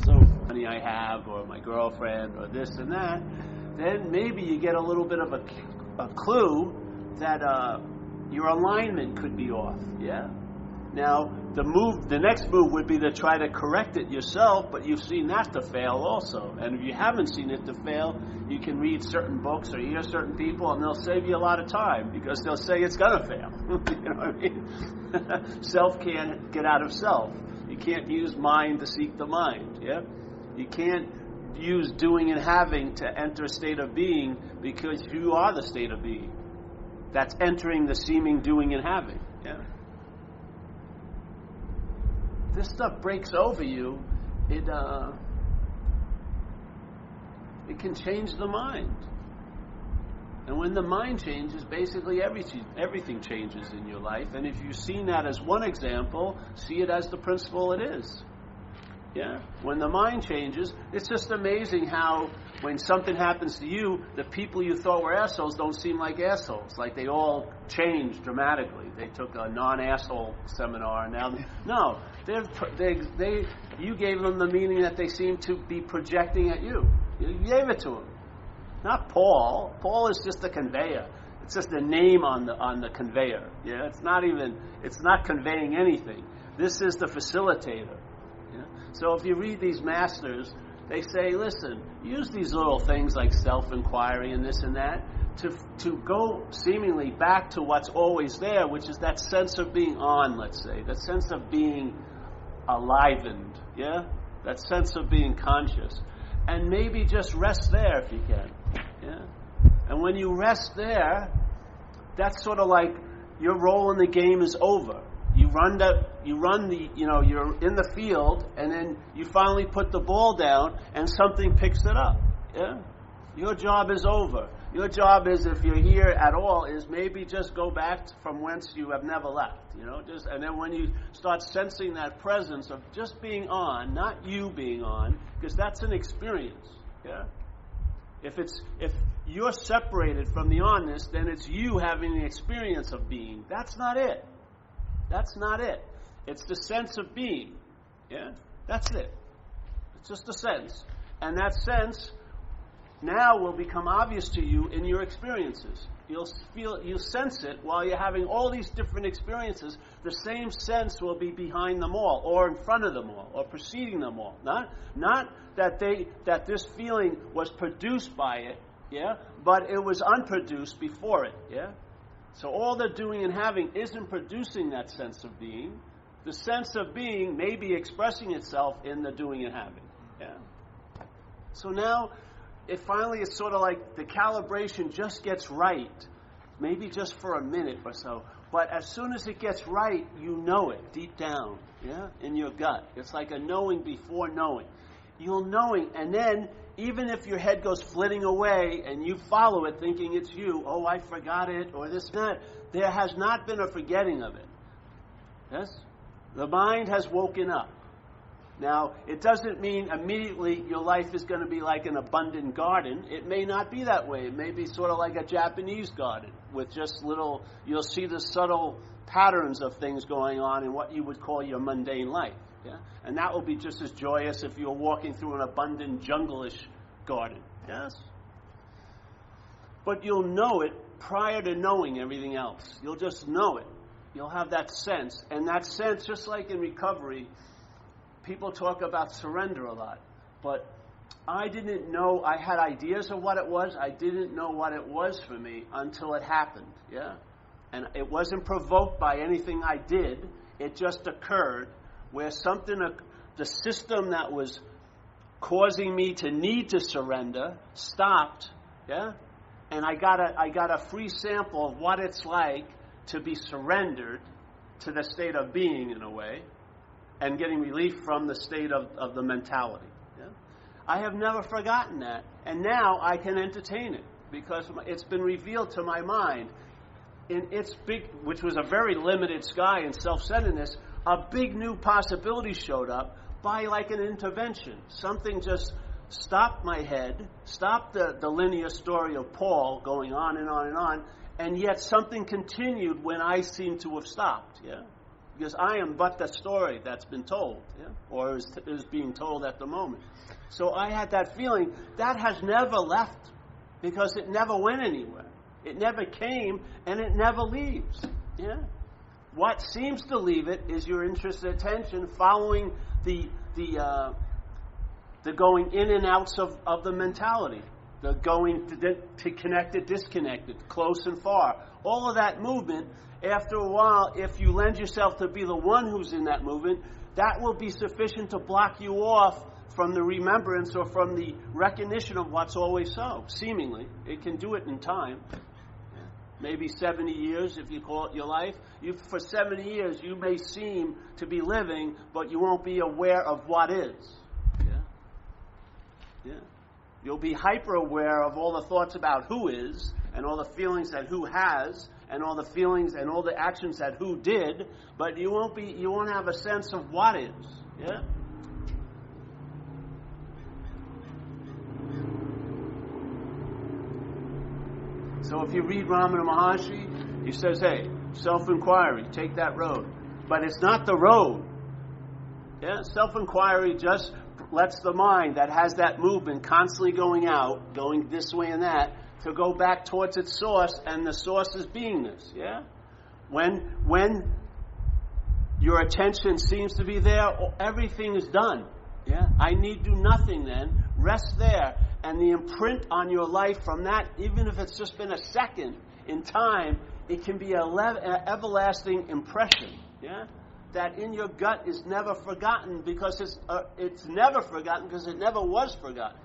so money I have, or my girlfriend, or this and that, then maybe you get a little bit of a clue that your alignment could be off. Yeah. Now the next move would be to try to correct it yourself, but you've seen that to fail also. And if you haven't seen it to fail, you can read certain books or hear certain people, and they'll save you a lot of time because they'll say it's gonna fail. You know what I mean? Self can't get out of self. You can't use mind to seek the mind. Yeah. You can't use doing and having to enter a state of being, because you are the state of being. That's entering the seeming doing and having. Yeah. This stuff breaks over you. It can change the mind. And when the mind changes, basically everything changes in your life. And if you've seen that as one example, see it as the principle it is. Yeah? When the mind changes, it's just amazing how when something happens to you, the people you thought were assholes don't seem like assholes. Like they all changed dramatically. They took a non-asshole seminar, and now no, you gave them the meaning that they seem to be projecting at you. You gave it to them. Not Paul. Paul is just a conveyor. It's just a name on the conveyor. Yeah, it's not conveying anything. This is the facilitator. Yeah? So if you read these masters, they say, listen, use these little things like self-inquiry and this and that to go seemingly back to what's always there, which is that sense of being on, let's say, that sense of being alivened, yeah? That sense of being conscious. And maybe just rest there if you can, yeah? And when you rest there, that's sort of like your role in the game is over. You're in the field, and then you finally put the ball down, and something picks it up. Yeah, your job is over. Your job is, if you're here at all, is maybe just go back from whence you have never left. And then when you start sensing that presence of just being on, not you being on, because that's an experience. Yeah. If you're separated from the onness, then it's you having the experience of being. That's not it. That's not it. It's the sense of being. Yeah? That's it. It's just a sense. And that sense now will become obvious to you in your experiences. You'll sense it while you're having all these different experiences. The same sense will be behind them all, or in front of them all, or preceding them all. Not that this feeling was produced by it, yeah, but it was unproduced before it, yeah. So all the doing and having isn't producing that sense of being. The sense of being may be expressing itself in the doing and having. Yeah. So now, it's sort of like the calibration just gets right, maybe just for a minute or so. But as soon as it gets right, you know it deep down, yeah, in your gut. It's like a knowing before knowing. You'll knowing, and then even if your head goes flitting away and you follow it thinking it's you, oh, I forgot it, or this and that, there has not been a forgetting of it. Yes? The mind has woken up. Now, it doesn't mean immediately your life is going to be like an abundant garden. It may not be that way. It may be sort of like a Japanese garden with just you'll see the subtle patterns of things going on in what you would call your mundane life. Yeah? And that will be just as joyous if you're walking through an abundant jungle-ish garden. Yes? But you'll know it prior to knowing everything else. You'll just know it. You'll have that sense. And that sense, just like in recovery, people talk about surrender a lot. But I didn't know, I had ideas of what it was. I didn't know what it was for me until it happened. Yeah? And it wasn't provoked by anything I did. It just occurred where the system that was causing me to need to surrender stopped, yeah? And I got a free sample of what it's like to be surrendered to the state of being in a way, and getting relief from the state of the mentality. Yeah? I have never forgotten that, and now I can entertain it because it's been revealed to my mind in its big, which was a very limited sky in self-centeredness. A big new possibility showed up by like an intervention. Something just stopped my head, stopped the linear story of Paul going on and on and on, and yet something continued when I seemed to have stopped. Yeah, because I am but the story that's been told, or is being told at the moment. So I had that feeling that has never left, because it never went anywhere. It never came, and it never leaves. Yeah. What seems to leave it is your interest and attention following the going in and outs of the mentality, the going to connected, disconnected, close and far. All of that movement, after a while, if you lend yourself to be the one who's in that movement, that will be sufficient to block you off from the remembrance or from the recognition of what's always so, seemingly. It can do it in time. Maybe 70 years, if you call it your life. For 70 years, you may seem to be living, but you won't be aware of what is. Yeah. You'll be hyper aware of all the thoughts about who is, and all the feelings that who has, and all the feelings and all the actions that who did, but you won't have a sense of what is. Yeah. So if you read Ramana Maharshi, he says, hey, self-inquiry, take that road. But it's not the road. Yeah? Self-inquiry just lets the mind that has that movement constantly going out, going this way and that, to go back towards its source, and the source is beingness. Yeah? When your attention seems to be there, everything is done. Yeah? I need do nothing then. Rest there. And the imprint on your life from that, even if it's just been a second in time, it can be an everlasting impression. Yeah? That in your gut is never forgotten, because it's never forgotten because it never was forgotten.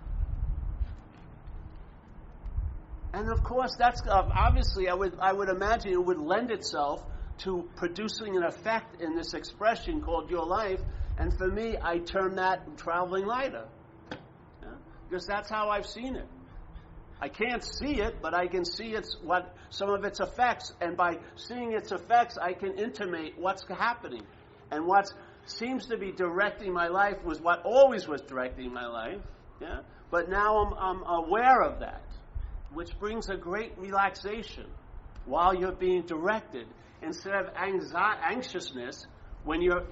And of course, that's obviously I would imagine it would lend itself to producing an effect in this expression called your life. And for me, I term that traveling lighter. Because that's how I've seen it. I can't see it, but I can see some of its effects, and by seeing its effects, I can intimate what's happening. And what seems to be directing my life was what always was directing my life. Yeah? But now I'm aware of that, which brings a great relaxation while you're being directed, instead of anxiousness when you're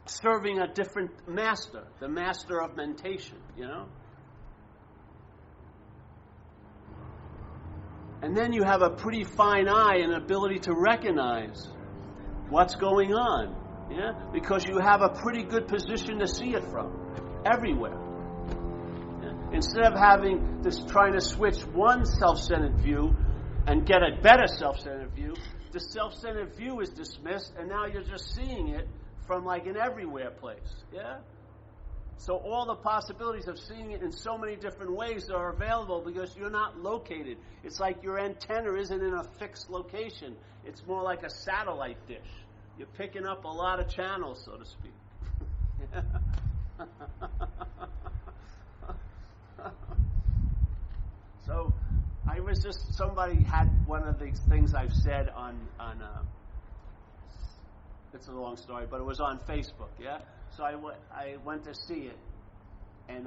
serving a different master, the master of mentation, And then you have a pretty fine eye and ability to recognize what's going on, because you have a pretty good position to see it from, everywhere. Yeah? Instead of having this, trying to switch one self-centered view and get a better self-centered view, the self-centered view is dismissed, and now you're just seeing it from like an everywhere place, yeah? So all the possibilities of seeing it in so many different ways are available because you're not located. It's like your antenna isn't in a fixed location. It's more like a satellite dish. You're picking up a lot of channels, so to speak. So I was just, somebody had one of these things I've said on it's a long story, but it was on Facebook, yeah? So I went to see it, and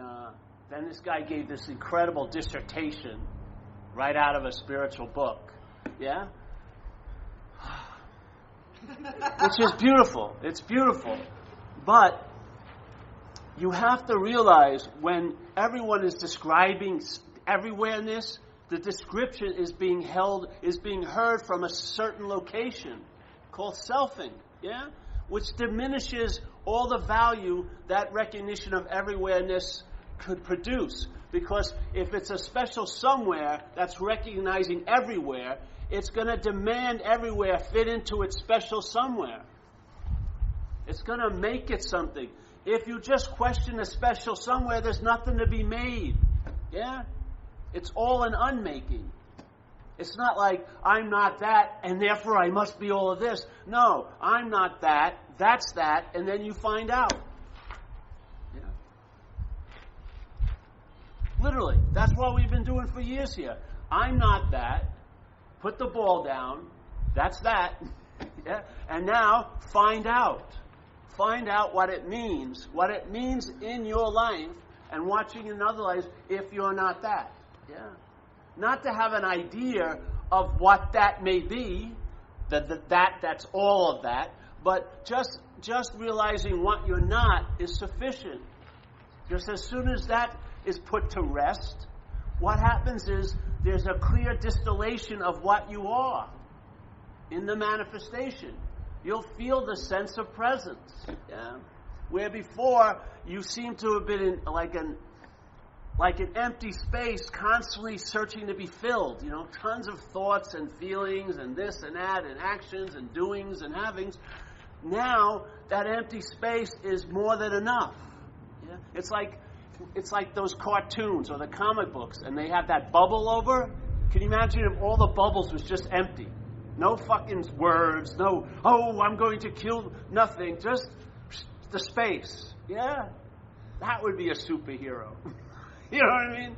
then this guy gave this incredible dissertation right out of a spiritual book, yeah? Which is beautiful. It's beautiful. But you have to realize when everyone is describing everywhereness, the description is being heard from a certain location called selfing. Yeah? Which diminishes all the value that recognition of everywhereness could produce. Because if it's a special somewhere that's recognizing everywhere, it's going to demand everywhere fit into its special somewhere. It's going to make it something. If you just question a special somewhere, there's nothing to be made. Yeah? It's all an unmaking. It's not like, I'm not that, and therefore I must be all of this. No, I'm not that, that's that, and then you find out. Yeah. Literally, that's what we've been doing for years here. I'm not that, put the ball down, that's that, yeah? And now find out. Find out what it means in your life, and watching in other lives if you're not that. Yeah. Not to have an idea of what that may be, That's all of that. But just realizing what you're not is sufficient. Just as soon as that is put to rest, what happens is there's a clear distillation of what you are in the manifestation. You'll feel the sense of presence. Yeah? Where before you seem to have been in like an empty space, constantly searching to be filled. Tons of thoughts and feelings and this and that and actions and doings and havings. Now that empty space is more than enough. Yeah? It's like those cartoons or the comic books, and they have that bubble over. Can you imagine if all the bubbles was just empty? No fucking words, no, I'm going to kill, nothing, just the space. Yeah? That would be a superhero. You know what I mean?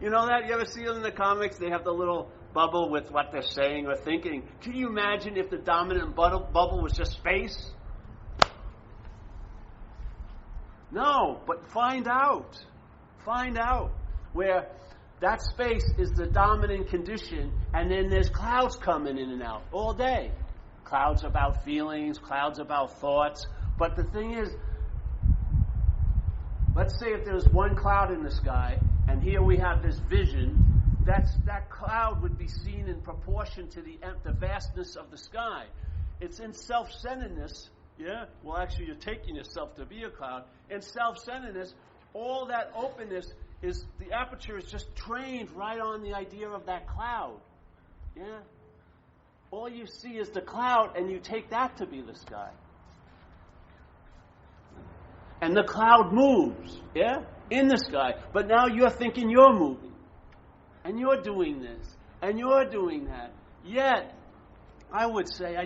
You know that? You ever see them in the comics? They have the little bubble with what they're saying or thinking. Can you imagine if the dominant bubble was just space? No, but find out. Find out where that space is the dominant condition, and then there's clouds coming in and out all day. Clouds about feelings, clouds about thoughts. But the thing is, let's say if there's one cloud in the sky, and here we have this vision, that cloud would be seen in proportion to the vastness of the sky. It's in self-centeredness. Yeah? Well, actually, you're taking yourself to be a cloud. In self-centeredness, all that openness is, the aperture is just trained right on the idea of that cloud. Yeah? All you see is the cloud, and you take that to be the sky. And the cloud moves, yeah, in the sky. But now you're thinking you're moving. And you're doing this. And you're doing that. Yet, I would say,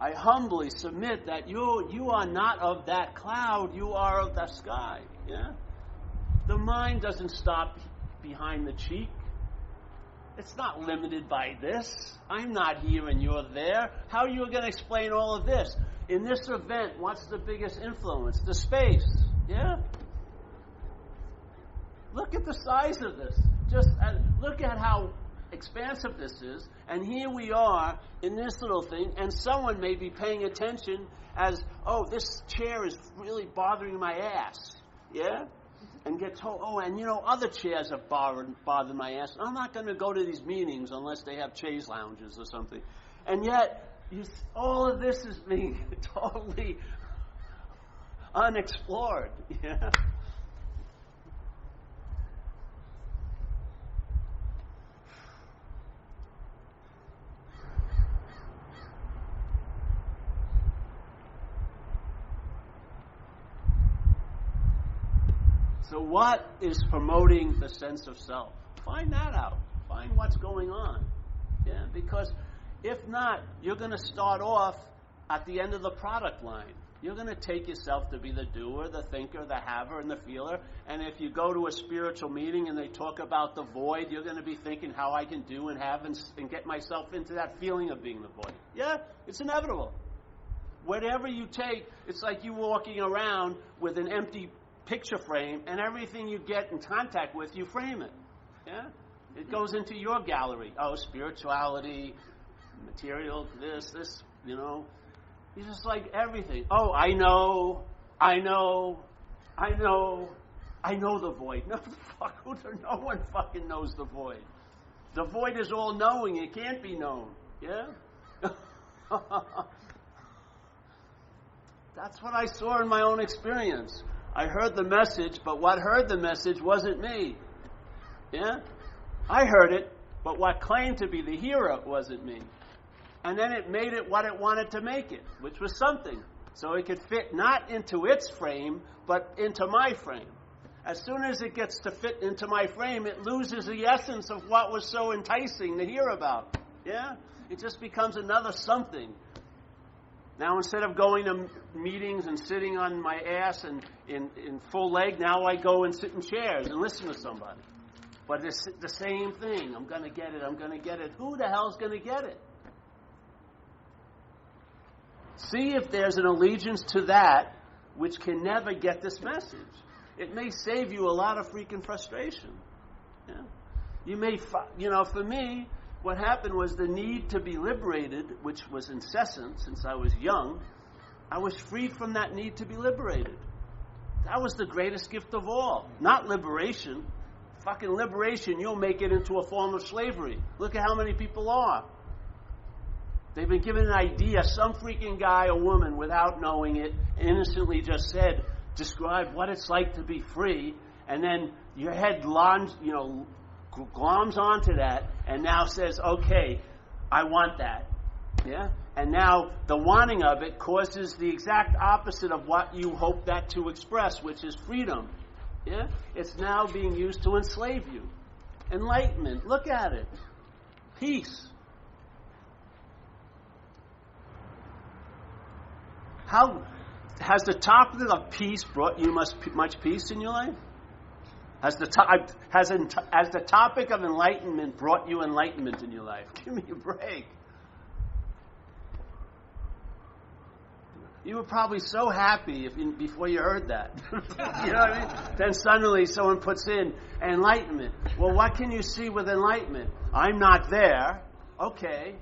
I humbly submit that you are not of that cloud, you are of the sky. Yeah? The mind doesn't stop behind the cheek. It's not limited by this. I'm not here and you're there. How are you going to explain all of this? In this event, what's the biggest influence? The space. Yeah? Look at the size of this. Just look at how expansive this is. And here we are in this little thing, and someone may be paying attention as, this chair is really bothering my ass. Yeah? And get told, and other chairs have bothered my ass. I'm not going to go to these meetings unless they have chaise lounges or something. And yet, all of this is being totally unexplored. Yeah? So what is promoting the sense of self? Find that out. Find what's going on. Yeah, because if not, you're going to start off at the end of the product line. You're going to take yourself to be the doer, the thinker, the haver, and the feeler. And if you go to a spiritual meeting and they talk about the void, you're going to be thinking how I can do and have and get myself into that feeling of being the void. Yeah, it's inevitable. Whatever you take, it's like you walking around with an empty picture frame, and everything you get in contact with, you frame it. Yeah? It goes into your gallery. Spirituality, material, this, It's just like everything. I know the void. No, no one fucking knows the void. The void is all knowing. It can't be known. Yeah? That's what I saw in my own experience. I heard the message, but what heard the message wasn't me. Yeah? I heard it, but what claimed to be the hearer wasn't me. And then it made it what it wanted to make it, which was something. So it could fit not into its frame, but into my frame. As soon as it gets to fit into my frame, it loses the essence of what was so enticing to hear about. Yeah? It just becomes another something. Now, instead of going to meetings and sitting on my ass and in full leg, now I go and sit in chairs and listen to somebody. But it's the same thing. I'm going to get it. Who the hell's going to get it? See if there's an allegiance to that which can never get this message. It may save you a lot of freaking frustration. Yeah? You may, for me, What happened was the need to be liberated, which was incessant since I was young, I was freed from that need to be liberated. That was the greatest gift of all. Not liberation. Fucking liberation, you'll make it into a form of slavery. Look at how many people are. They've been given an idea, some freaking guy or woman, without knowing it, innocently just described what it's like to be free, and then your head gloms onto that, and now says, okay, I want that. Yeah? And now the wanting of it causes the exact opposite of what you hope that to express, which is freedom. Yeah? It's now being used to enslave you. Enlightenment, look at it. Peace. How has the topic of peace brought you much peace in your life? Has the topic of enlightenment brought you enlightenment in your life? Give me a break. You were probably so happy before you heard that. You know what I mean? Then suddenly someone puts in enlightenment. Well, what can you see with enlightenment? I'm not there. Okay.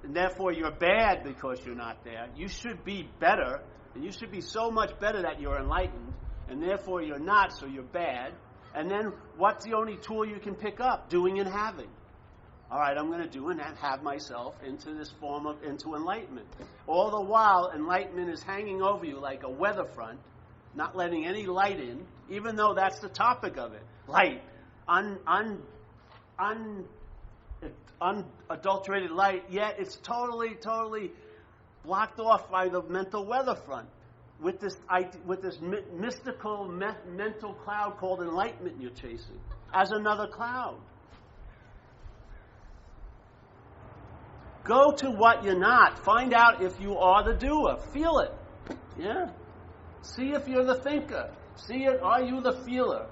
And therefore you're bad because you're not there. You should be better. And you should be so much better that you're enlightened. And therefore you're not, so you're bad. And then what's the only tool you can pick up? Doing and having. All right, I'm going to do and have myself into this form into enlightenment. All the while, enlightenment is hanging over you like a weather front, not letting any light in, even though that's the topic of it. Light. Unadulterated light, yet it's totally blocked off by the mental weather front with this mystical mental cloud called enlightenment you're chasing as another cloud. Go to what you're not. Find out if you are the doer. Feel it. Yeah. See if you're the thinker. See it. Are you the feeler?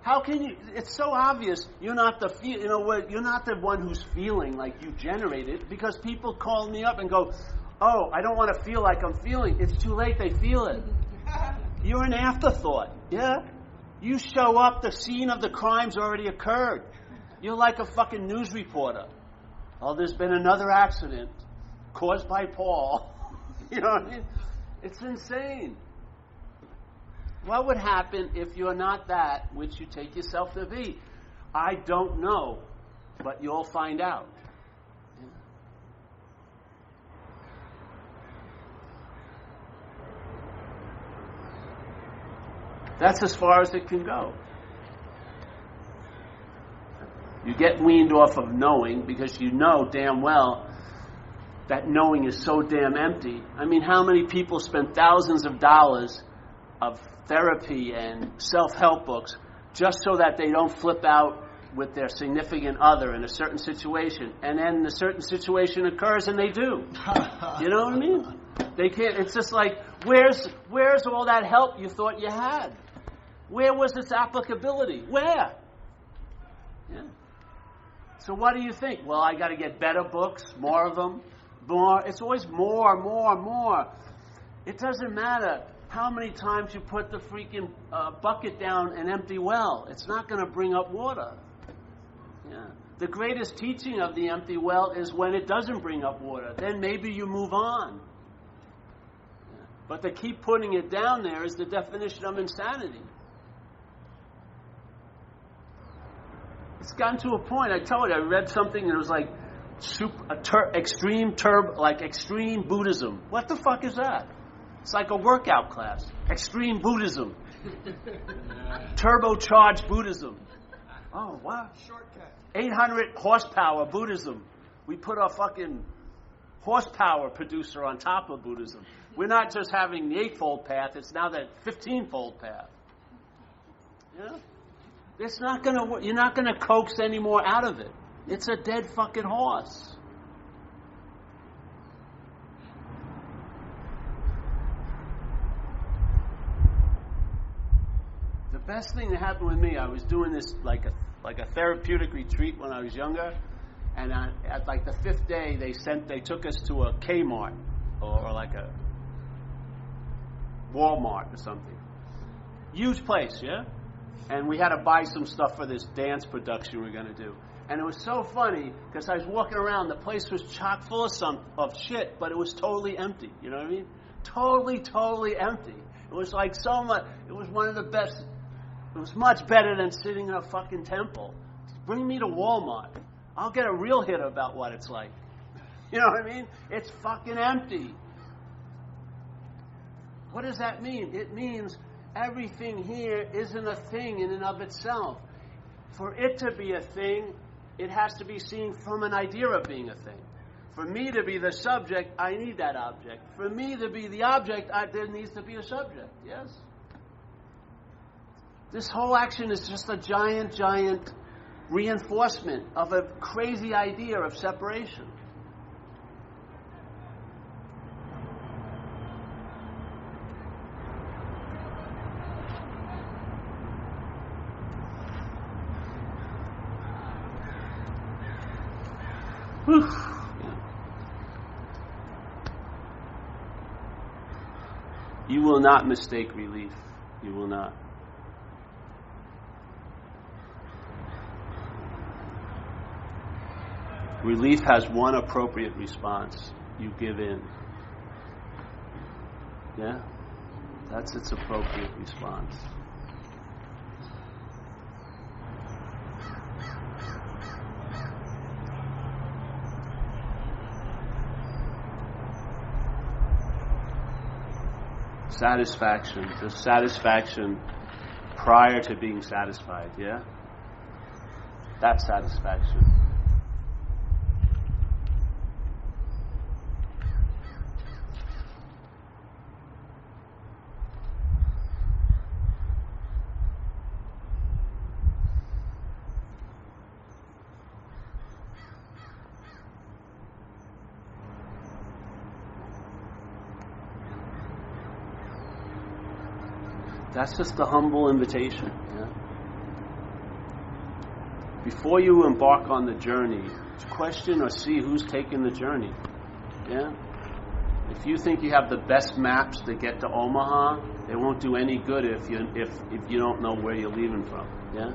How can you? It's so obvious you're not the you're not the one who's feeling like you generated, because people call me up and go, "Oh, I don't want to feel like I'm feeling." It's too late. They feel it. You're an afterthought. Yeah. You show up. The scene of the crime's already occurred. You're like a fucking news reporter. Oh, there's been another accident caused by Paul. You know what I mean? It's insane. What would happen if you're not that which you take yourself to be? I don't know, but you'll find out. That's as far as it can go. You get weaned off of knowing because you know damn well that knowing is so damn empty. I mean, how many people spend thousands of dollars of therapy and self-help books just so that they don't flip out with their significant other in a certain situation, and then the certain situation occurs and they do. You know what I mean? They can't. It's just like, where's all that help you thought you had? Where was its applicability? Where? Yeah. So what do you think? Well, I got to get better books, more of them, more. It's always more. It doesn't matter how many times you put the freaking bucket down an empty well. It's not going to bring up water. Yeah. The greatest teaching of the empty well is when it doesn't bring up water. Then maybe you move on. Yeah. But to keep putting it down there is the definition of insanity. It's gotten to a point. I told you, I read something and it was like extreme Buddhism. What the fuck is that? It's like a workout class. Extreme Buddhism. Turbocharged Buddhism. Oh, what? Shortcut. 800 horsepower Buddhism. We put our fucking horsepower producer on top of Buddhism. We're not just having the 8-fold path, it's now that 15-fold path. Yeah? It's not going to. You're not going to coax any more out of it. It's a dead fucking horse. The best thing that happened with me, I was doing this like a therapeutic retreat when I was younger, and at like the 5th day, they took us to a Kmart or like a Walmart or something. Huge place, yeah. And we had to buy some stuff for this dance production we were going to do. And it was so funny because I was walking around. The place was chock full of shit, but it was totally empty. You know what I mean? Totally empty. It was like so much. It was one of the best. It was much better than sitting in a fucking temple. Bring me to Walmart. I'll get a real hit about what it's like. You know what I mean? It's fucking empty. What does that mean? It means everything here isn't a thing in and of itself. For it to be a thing, it has to be seen from an idea of being a thing. For me to be the subject, I need that object. For me to be the object, there needs to be a subject. Yes? This whole action is just a giant reinforcement of a crazy idea of separation. Whew. You will not mistake relief. You will not. Relief has one appropriate response. You give in. Yeah? That's its appropriate response. Satisfaction. Just satisfaction prior to being satisfied, yeah? That's satisfaction. That's just a humble invitation. Yeah? Before you embark on the journey, question or see who's taking the journey. Yeah? If you think you have the best maps to get to Omaha, they won't do any good if you don't know where you're leaving from. Yeah?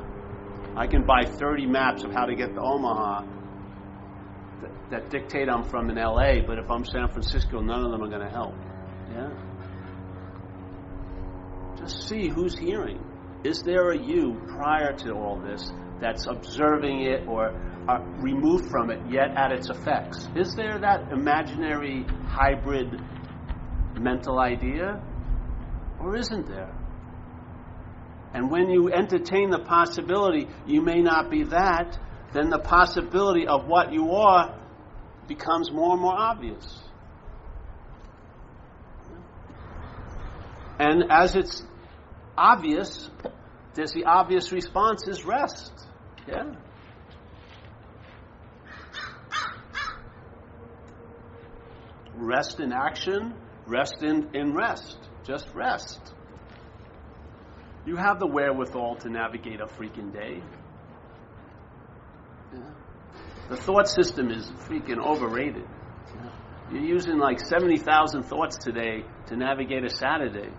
I can buy 30 maps of how to get to Omaha that dictate I'm from in LA, but if I'm San Francisco, none of them are going to help. Yeah? Just see who's hearing. Is there a you prior to all this that's observing it or removed from it yet at its effects? Is there that imaginary hybrid mental idea? Or isn't there? And when you entertain the possibility you may not be that, then the possibility of what you are becomes more and more obvious. And as it's obvious, there's the obvious response is rest. Yeah? Rest in action, rest in rest. Just rest. You have the wherewithal to navigate a freaking day. Yeah? The thought system is freaking overrated. Yeah? You're using like 70,000 thoughts today to navigate a Saturday.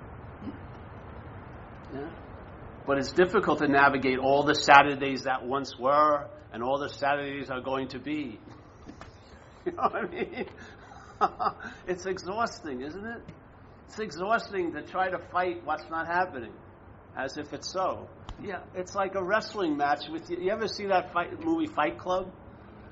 Yeah? But it's difficult to navigate all the Saturdays that once were and all the Saturdays are going to be. You know what I mean? It's exhausting, isn't it? It's exhausting to try to fight what's not happening as if it's so. Yeah, it's like a wrestling match with you. You ever see that movie Fight Club?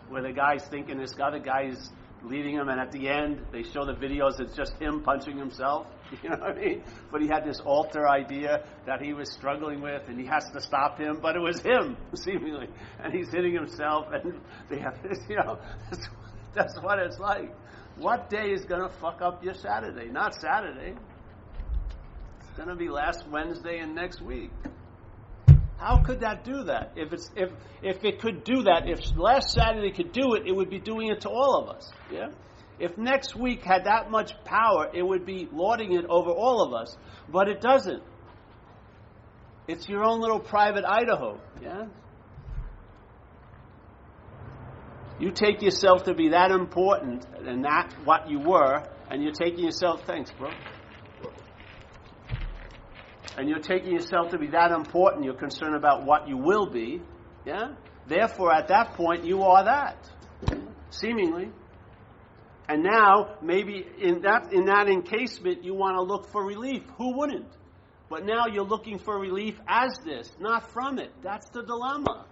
Where the guy's thinking this other guy's leading him, and at the end they show the videos, it's just him punching himself. You know what I mean? But he had this alter idea that he was struggling with, and he has to stop him, but it was him, seemingly. And he's hitting himself, and they have this, you know, that's what it's like. What day is going to fuck up your Saturday? Not Saturday. It's going to be last Wednesday and next week. How could that do that? If it could do that, if last Saturday could do it, it would be doing it to all of us. Yeah? If next week had that much power, it would be lording it over all of us. But it doesn't. It's your own little private Idaho. Yeah? You take yourself to be that important and that what you were, and you're taking yourself, thanks, bro. And you're taking yourself to be that important, you're concerned about what you will be, yeah? Therefore, at that point, you are that, seemingly. And now, maybe in that encasement, you want to look for relief. Who wouldn't? But now you're looking for relief as this, not from it. That's the dilemma.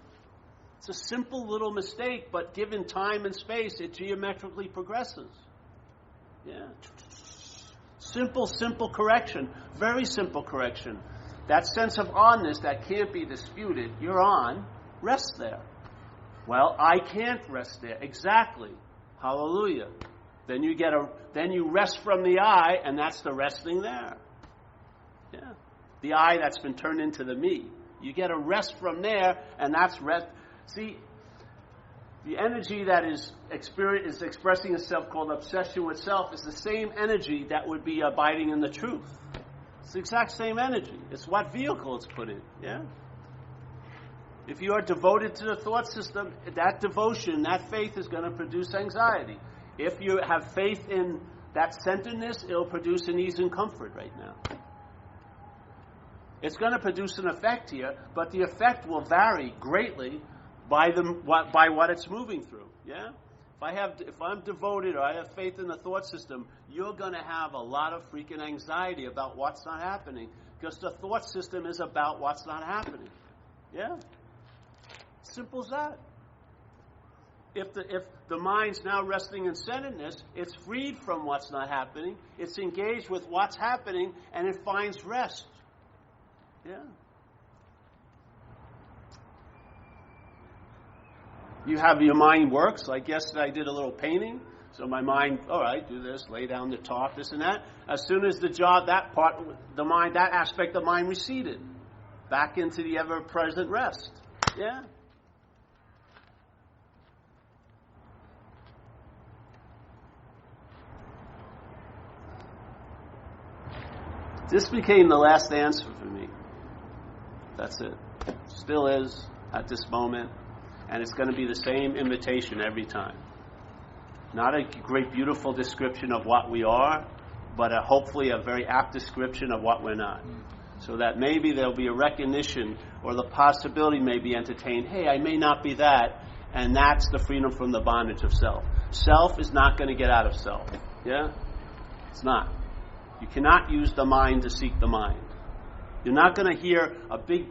It's a simple little mistake, but given time and space, it geometrically progresses. Yeah. Simple correction. Very simple correction. That sense of onness that can't be disputed, you're on, rest there. Well, I can't rest there. Exactly. Hallelujah. Then you rest from the I, and that's the resting there. Yeah. The I that's been turned into the me. You get a rest from there, and that's rest. See, the energy that is expressing itself, called obsession with self, is the same energy that would be abiding in the truth. It's the exact same energy. It's what vehicle it's put in. Yeah. If you are devoted to the thought system, that devotion, that faith is going to produce anxiety. If you have faith in that centeredness, it'll produce an ease and comfort right now. It's going to produce an effect here, but the effect will vary greatly by what it's moving through. Yeah? If I'm devoted or I have faith in the thought system, you're going to have a lot of freaking anxiety about what's not happening, because the thought system is about what's not happening. Yeah? Simple as that. If the mind's now resting in centeredness, it's freed from what's not happening, it's engaged with what's happening, and it finds rest. Yeah. You have your mind works. Like yesterday I did a little painting. So my mind, all right, do this, lay down the top, this and that. As soon as that aspect of mind receded, back into the ever-present rest. Yeah. This became the last answer for me. That's it. Still is at this moment. And it's going to be the same invitation every time. Not a great, beautiful description of what we are, but hopefully a very apt description of what we're not. So that maybe there'll be a recognition, or the possibility may be entertained, hey, I may not be that, and that's the freedom from the bondage of self. Self is not going to get out of self. Yeah? It's not. You cannot use the mind to seek the mind. You're not going to hear a big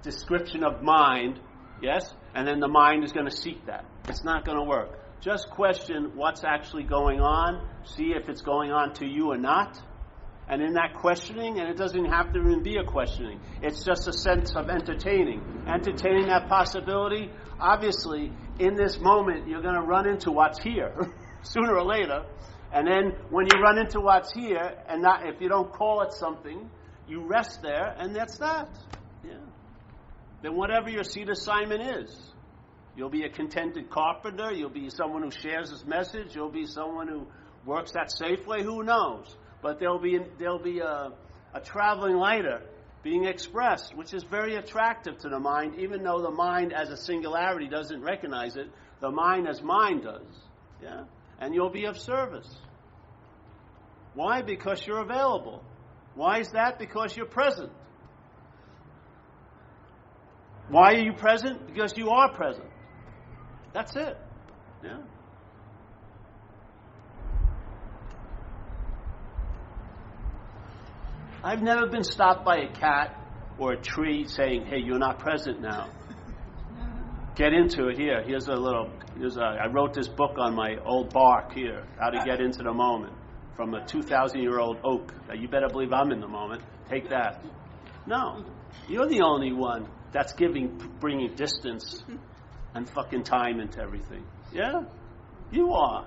description of mind, yes, and then the mind is going to seek that. It's not going to work. Just question what's actually going on, see if it's going on to you or not, and in that questioning, and it doesn't have to even be a questioning, it's just a sense of entertaining that possibility. Obviously, in this moment, you're going to run into what's here, sooner or later, and then when you run into what's here, and not, if you don't call it something, you rest there, and that's that. Yeah. Then whatever your seat assignment is, you'll be a contented carpenter, you'll be someone who shares his message, you'll be someone who works at Safeway, who knows? But there'll be a traveling lighter being expressed, which is very attractive to the mind, even though the mind as a singularity doesn't recognize it, the mind as mind does. Yeah? And you'll be of service. Why? Because you're available. Why is that? Because you're present. Why are you present? Because you are present. That's it. Yeah. I've never been stopped by a cat or a tree saying, hey, you're not present now. Get into it here. I wrote this book on my old bark here, How to Get Into the Moment, from a 2,000-year-old oak. Now, you better believe I'm in the moment. Take that. No. You're the only one that's bringing distance and fucking time into everything. Yeah? You are.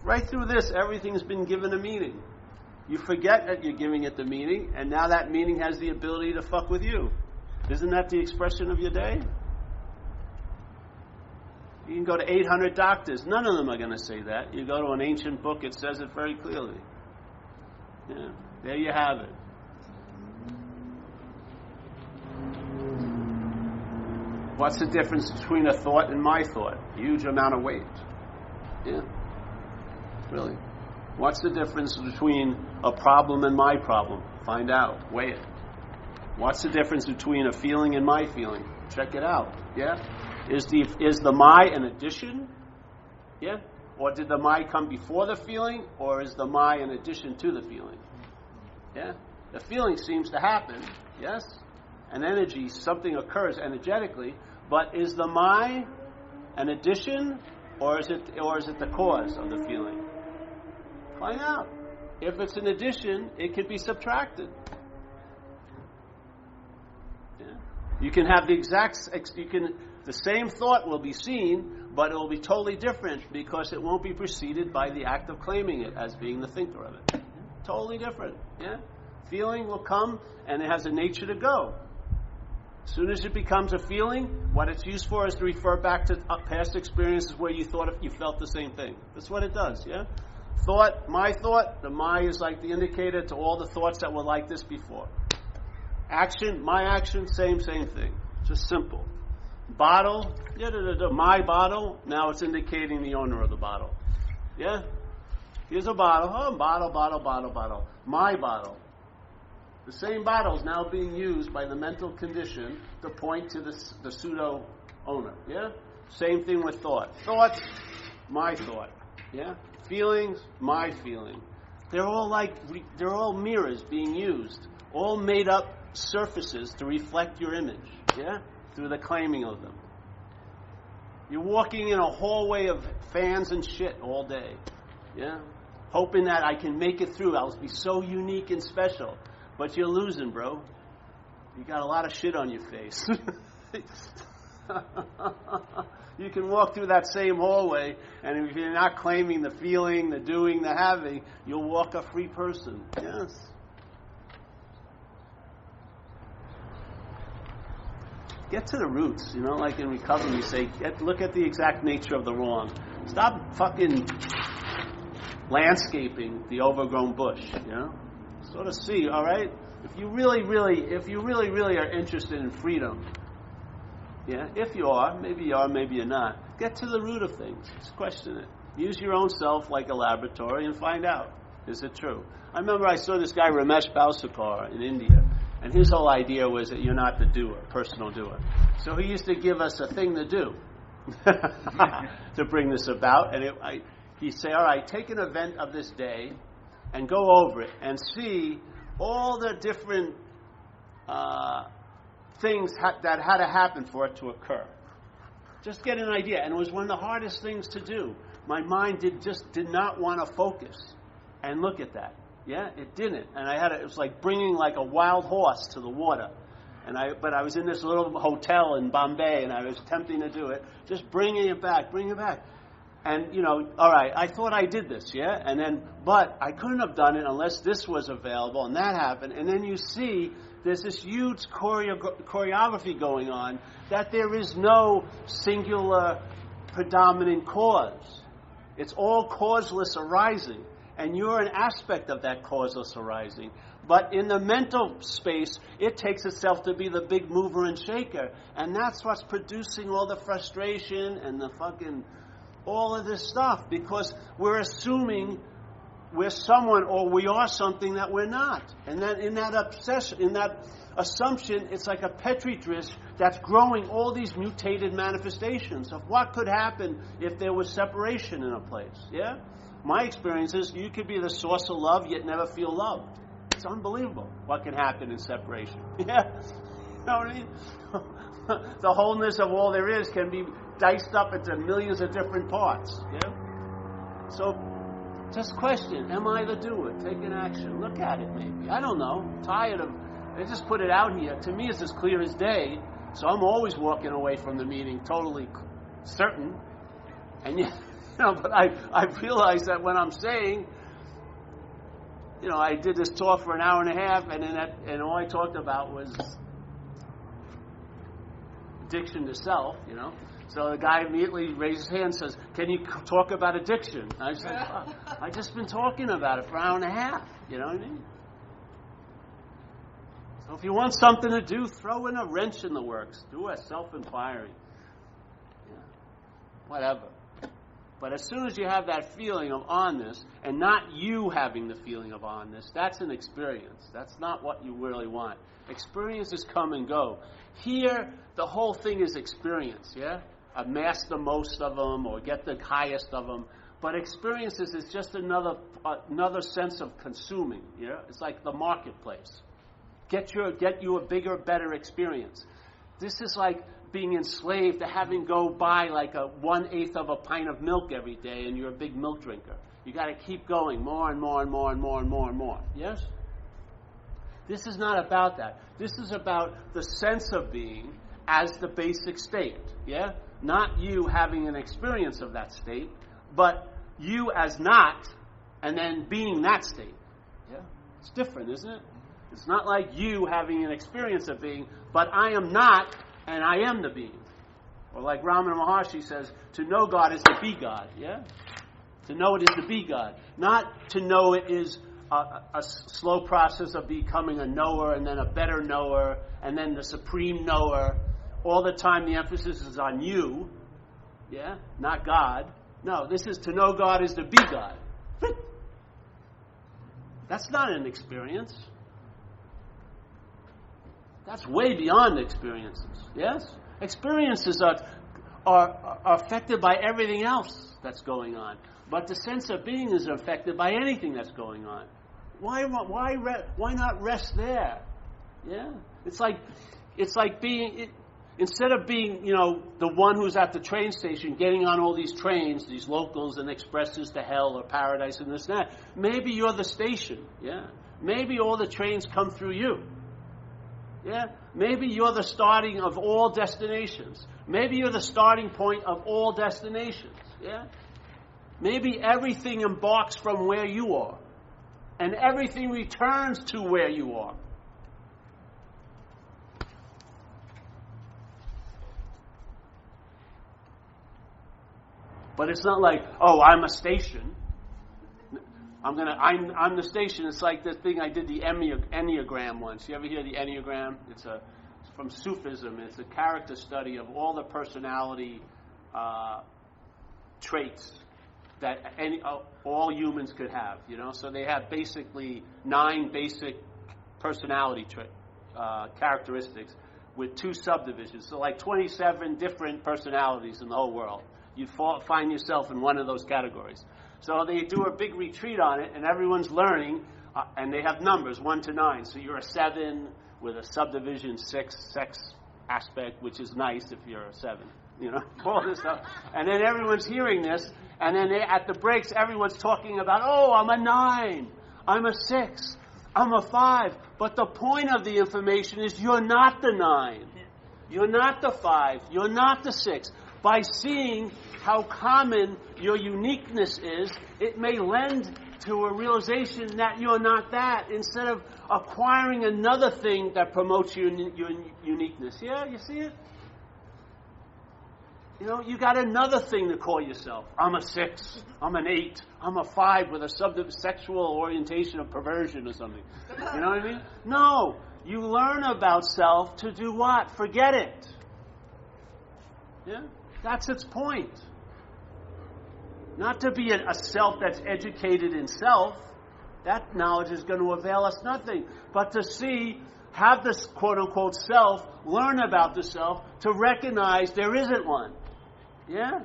Right through this, everything's been given a meaning. You forget that you're giving it the meaning, and now that meaning has the ability to fuck with you. Isn't that the expression of your day? You can go to 800 doctors. None of them are going to say that. You go to an ancient book, it says it very clearly. Yeah. There you have it. What's the difference between a thought and my thought? Huge amount of weight. Yeah. Really. What's the difference between a problem and my problem? Find out. Weigh it. What's the difference between a feeling and my feeling? Check it out. Yeah? Is the my an addition? Yeah? Or did the my come before the feeling? Or is the my an addition to the feeling? Yeah? The feeling seems to happen, yes? An energy, something occurs energetically, but is the my an addition, or is it the cause of the feeling? Find out. If it's an addition, it can be subtracted. Yeah? You can have the same thought will be seen, but it will be totally different because it won't be preceded by the act of claiming it as being the thinker of it. Totally different. Yeah? Feeling will come and it has a nature to go. As soon as it becomes a feeling, what it's used for is to refer back to past experiences where you felt the same thing. That's what it does, yeah? Thought, the my is like the indicator to all the thoughts that were like this before. Action, my action, same thing. Just simple. Bottle, my bottle, now it's indicating the owner of the bottle. Yeah? Here's a bottle. Oh, bottle. My bottle. The same bottle is now being used by the mental condition to point to the pseudo owner. Yeah? Same thing with thought. Thoughts, my thought. Yeah? Feelings, my feeling. They're all mirrors being used. All made up surfaces to reflect your image. Yeah? Through the claiming of them. You're walking in a hallway of fans and shit all day. Yeah? Hoping that I can make it through. I'll be so unique and special. But you're losing, bro. You got a lot of shit on your face. You can walk through that same hallway, and if you're not claiming the feeling, the doing, the having, you'll walk a free person. Yes. Get to the roots. You know, like in recovery, you say, look at the exact nature of the wrong. Stop fucking landscaping the overgrown bush, you know? Sort of see, all right? If you really are interested in freedom, yeah, if you are, maybe you're not, get to the root of things. Just question it. Use your own self like a laboratory and find out, is it true? I remember I saw this guy, Ramesh Balsekar, in India, and his whole idea was that you're not the doer, personal doer. So he used to give us a thing to do to bring this about, and he'd say, all right, take an event of this day and go over it and see all the different things that had to happen for it to occur. Just get an idea. And it was one of the hardest things to do. My mind did not want to focus and look at that. Yeah, it didn't. And it was like bringing like a wild horse to the water. But I was in this little hotel in Bombay and I was attempting to do it, just bringing it back. And, you know, all right, I thought I did this, yeah? But I couldn't have done it unless this was available, and that happened. And then you see there's this huge choreography going on, that there is no singular predominant cause. It's all causeless arising, and you're an aspect of that causeless arising. But in the mental space, it takes itself to be the big mover and shaker, and that's what's producing all the frustration and the fucking all of this stuff, because we're assuming we're someone or we are something that we're not. And then in that obsession, in that assumption, it's like a petri dish that's growing all these mutated manifestations of what could happen if there was separation in a place. Yeah? My experience is you could be the source of love yet never feel loved. It's unbelievable what can happen in separation. Yeah? You know what I mean? The wholeness of all there is can be diced up into millions of different parts. Yeah? So just question, am I the doer? Take an action. Look at it maybe. I don't know. I'm tired of I just put it out here. To me it's as clear as day. So I'm always walking away from the meeting totally certain. And yet, you know, but I realize that when I'm saying, you know, I did this talk for an hour and a half, and all I talked about was addiction to self, you know. So the guy immediately raises his hand and says, can you talk about addiction? And I said, I've just been talking about it for an hour and a half, you know what I mean? So if you want something to do, throw in a wrench in the works. Do a self-inquiry. Yeah. Whatever. But as soon as you have that feeling of onness, and not you having the feeling of onness, that's an experience. That's not what you really want. Experiences come and go. Here, the whole thing is experience, yeah? Amass the most of them or get the highest of them. But experiences is just another sense of consuming, yeah? It's like the marketplace. Get you a bigger, better experience. This is like being enslaved to having go buy like a 1/8 of a pint of milk every day, and you're a big milk drinker. You got to keep going more and more and more and more and more and more. Yes? This is not about that. This is about the sense of being as the basic state. Yeah? Not you having an experience of that state, but you as not, and then being that state. Yeah? It's different, isn't it? It's not like you having an experience of being, but I am not, and I am the being. Or like Ramana Maharshi says, to know God is to be God. Yeah? To know it is to be God. Not to know it is a slow process of becoming a knower and then a better knower and then the supreme knower. All the time the emphasis is on you. Yeah? Not God. No, this is to know God is to be God. That's not an experience. That's way beyond experiences. Yes? Experiences are affected by everything else that's going on. But the sense of being is affected by anything that's going on. Why not rest there? Yeah? It's like being, instead of being, the one who's at the train station getting on all these trains, these locals and expresses to hell or paradise and this and that, maybe you're the station. Yeah? Maybe all the trains come through you. Yeah? Maybe you're the starting of all destinations. Maybe you're the starting point of all destinations. Yeah? Maybe everything embarks from where you are. And everything returns to where you are. But it's not like, oh, I'm a station. I'm the station. It's like the thing I did the Enneagram once. You ever hear the Enneagram? It's from Sufism. It's a character study of all the personality traits that all humans could have. So they have basically 9 basic personality characteristics with 2 subdivisions. So like 27 different personalities in the whole world. You'd find yourself in one of those categories. So they do a big retreat on it, and everyone's learning, and they have numbers, 1 to 9. So you're a 7 with a subdivision 6 sex aspect, which is nice if you're a 7, all this stuff. And then everyone's hearing this, and then at the breaks, everyone's talking about, oh, I'm a 9, I'm a 6, I'm a 5. But the point of the information is you're not the 9, you're not the 5, you're not the 6. By seeing how common your uniqueness is, it may lend to a realization that you're not that, instead of acquiring another thing that promotes your uniqueness. Yeah, you see it? You got another thing to call yourself. I'm a 6, I'm an 8, I'm a 5 with a sexual orientation of perversion or something. You know what I mean? No, you learn about self to do what? Forget it. Yeah? That's its point. Not to be a self that's educated in self. That knowledge is going to avail us nothing. But to have this quote-unquote self, learn about the self, to recognize there isn't one. Yeah?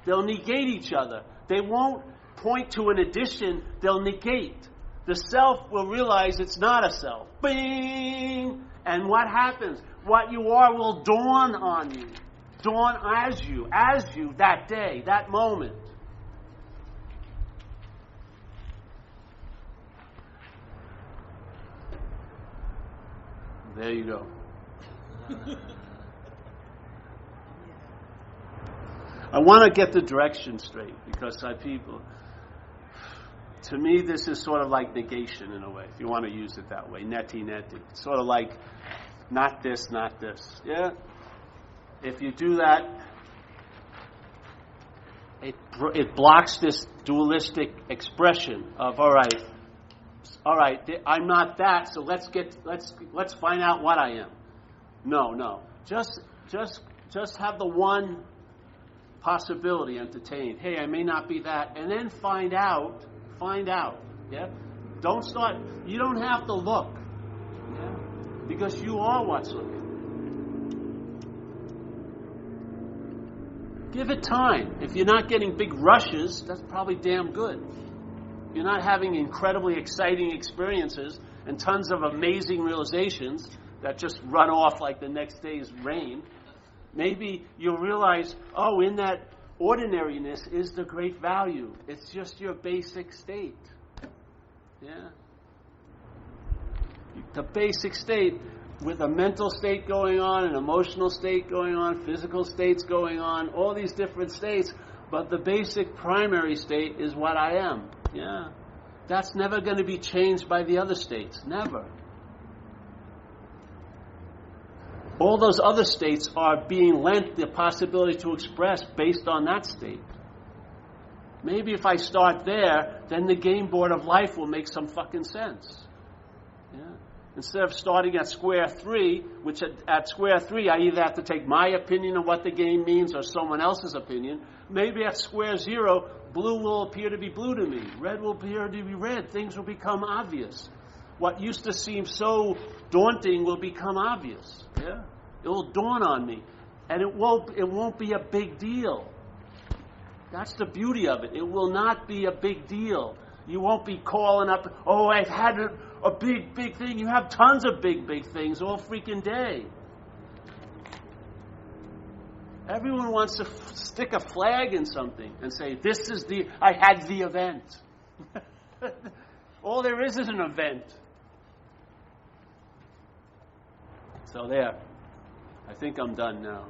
They'll negate each other. They won't point to an addition, they'll negate. The self will realize it's not a self. Bing! And what happens? What you are will dawn on you. Dawn as you, that day, that moment. There you go. I want to get the direction straight, because to me this is sort of like negation in a way, if you want to use it that way. Neti. It's sort of like not this, not this. Yeah? If you do that, it blocks this dualistic expression of all right, I'm not that, so let's find out what I am. No, just have the one possibility entertained. Hey, I may not be that. And then find out, yeah? Don't start, you don't have to look, yeah? Because you are what's looking. Give it time. If you're not getting big rushes, that's probably damn good. You're not having incredibly exciting experiences and tons of amazing realizations that just run off like the next day's rain. Maybe you'll realize, oh, in that ordinariness is the great value. It's just your basic state. Yeah. The basic state with a mental state going on, an emotional state going on, physical states going on, all these different states, but the basic primary state is what I am. Yeah. That's never going to be changed by the other states. Never. All those other states are being lent the possibility to express based on that state. Maybe if I start there, then the game board of life will make some fucking sense. Yeah. Instead of starting at square 3, which at square 3 I either have to take my opinion of what the game means or someone else's opinion, maybe at square 0, blue will appear to be blue to me. Red will appear to be red. Things will become obvious. What used to seem so daunting will become obvious. Yeah? It will dawn on me. And it won't be a big deal. That's the beauty of it. It will not be a big deal. You won't be calling up, oh, I've had a big thing. You have tons of big things all freaking day. Everyone wants to stick a flag in something and say, I had the event. All there is an event. So there. I think I'm done now.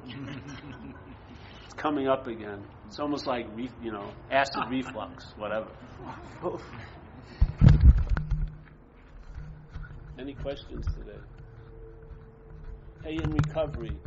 It's coming up again. It's almost like, acid reflux, whatever. Any questions today? Hey, in recovery.